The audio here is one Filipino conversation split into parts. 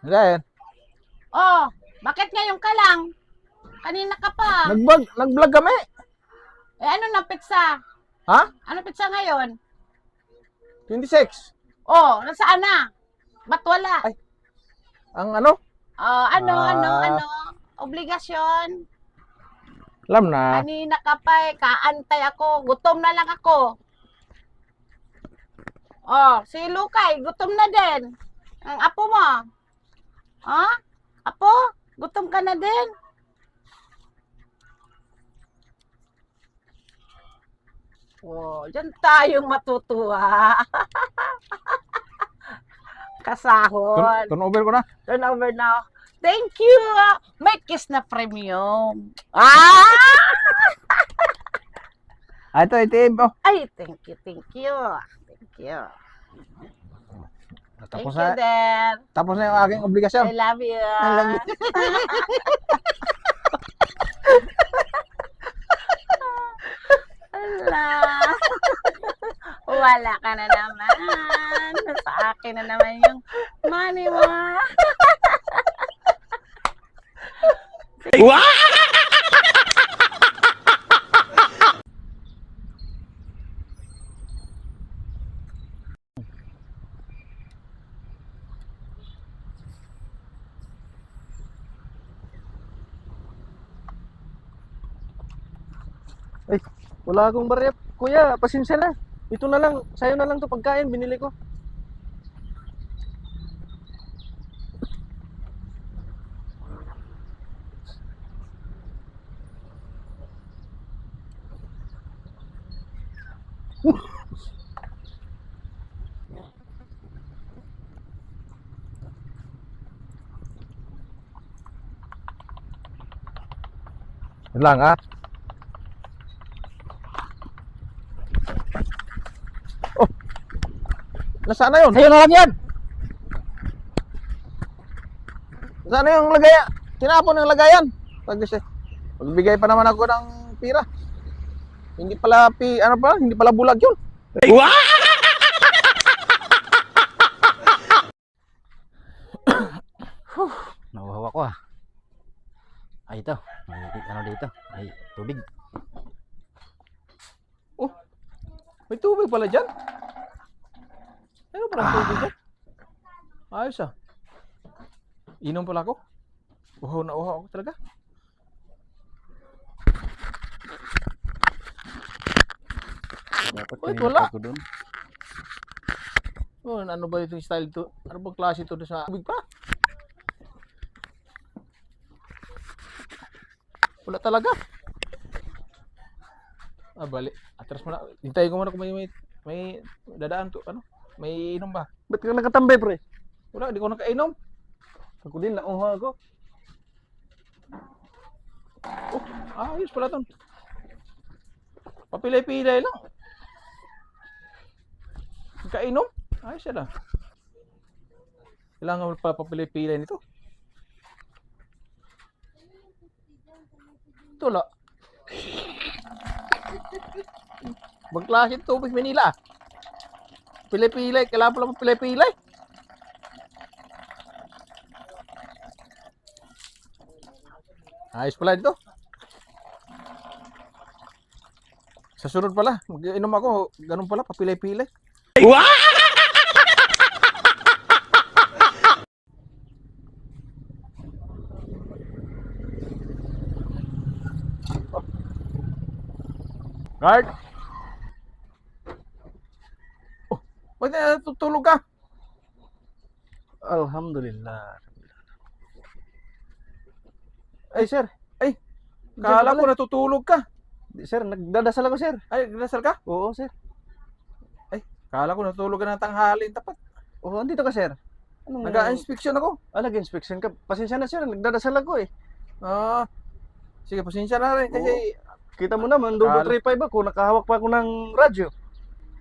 Ngayon, Oh, bakit ngayon ka lang? Kanina ka pa. nag-vlog kami. Eh, ano na pizza? Ha? Ano pizza ngayon? 26. Oh, nasaan na? Ba't wala? Ay. Ang ano? Ano? Obligasyon. Alam na. Kanina ka pa eh, kaantay ako. Gutom na lang ako. Oh, si Lukay, gutom na din. Ang apo mo. Ha? Apo, gutom ka na din. Oh, dyan tayong matutuwa. Kasahod. Turnover ko na. Turn over now. Thank you. May kiss na premium. Ah! Ito, itim. Oh. Ay, thank you. Thank you. Thank you, Dad. Tapos na yung aking obligasyon. I love you. I love you. Ala. Wala ka na naman. Sa akin na naman yung money mo. Ay, wala akong barya. Kuya, pasensya na. Ito na lang, sa'yo na lang to pagkain, binili ko. Yun lang, ha? Oh! Nasaan na yun? Sa'yo na lang yan! Nasaan na yung lagayan? Tinapon ng lagayan. Magbigay pa naman ako ng pira. Hindi pala hindi pala bulag yun. Nawawa ko ah. Ay ito, may ano dito, may tubig. Oh, may tubig pala dyan. Ano pala tubig dyan? Ayos ah. Inom pala ako. Uhaw na uhaw ako talaga. Dapat Uy, kanina wala. pa ako dun. Oh, ano ba itong style to? Ano bang klase to sa tubig pa? Wala talaga. Bali. Atras mo na. Hintayin ko muna kung may dadaan to. Ano? May inom ba? Ba't ka nakatambay pre? Wala, di ko nakainom. Ako din, nauha ako. Oh, ayos pala to. Papilay-pilay lang. Kainom? Ayos yan ah. Kailangan mo pa papilay-pilay nito. Ito la. Bang klase tubig Manila. Pilay-pilay, kailangan pala pilay-pilay. Ayos pala dito. Sa sunod pala, mag-inom ako, ganun pala, papilay-pilay. Guard! Oh, ba't natutulog ka? Alhamdulillah. Ay, sir. Ay, kala ko natutulog ka. Sir, nagdadasal ako sir. Ay, nasal ka? Oo sir. Ay, kala ko natutulog ka ng tanghali. Tapat. Oo, andito ka sir. Nag-a-inspection ako. Nag-inspection ka. Pasensya na sir, nagdadasal ako eh. Ah, sige, pasensya na rin kasi Kita mo naman, double 35 ako, nakahawak pa ako ng radyo.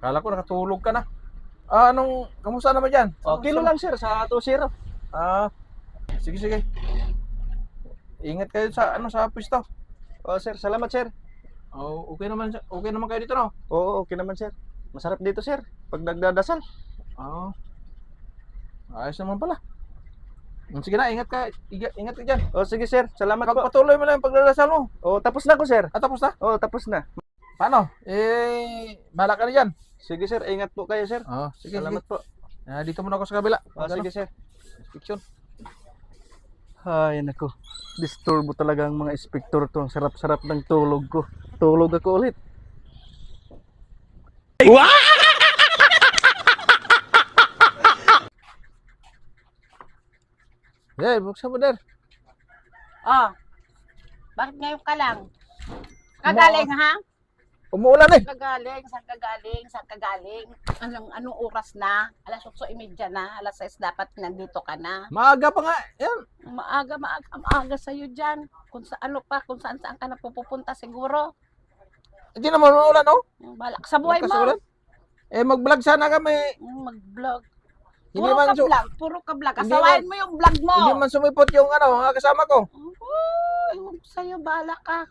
kala ko nakatulog ka na. Kamusta naman dyan? Kilo lang sir, sa 2-0. Sige, sige. Ingat kayo sa pwesto. Sir, salamat sir. Okay naman kayo dito, no? Oo, okay naman sir. Masarap dito sir, pag nagdadasal. Ayos naman pala. Sige na, ingat ka. Ingat ka dyan. Oh, sige sir. Salamat po. Pagpatuloy mo lang yung pagdarasal mo. Oh, tapos na ko sir. Tapos na? Oh, tapos na. Paano? Bahala ka na dyan. Sige sir, ingat po kayo sir. Sige, Salamat sige. po. Dito muna ako sa kabila. Oh, sige sir. Inspection. Ay, nako. Disturbo talaga ang mga inspektor to. Ang sarap-sarap ng tulog ko. Tulog ako ulit. Buksan mo, Der. Oh. Bakit ngayon ka lang? Kagaling ha? Umuulan eh. Kagaling, saan kagaling, saan kagaling? Anong oras na? Alas 8:30 na, alas 6 dapat nandito ka na. Maaga pa nga. Yan. Maaga sa'yo dyan. Kung saan saan ka na pupunta siguro. Hindi naman umuulan, oh. Balak sa buhay Lakas mo. ulan. Mag-vlog sana kami. Mag-vlog. Hindi Puro man ka su- vlog, puro ka vlog. Hindi Asawain mo yung vlog mo. Hindi man sumipot yung mga kasama ko. Oh, ewan ko sa'yo, bahala ka.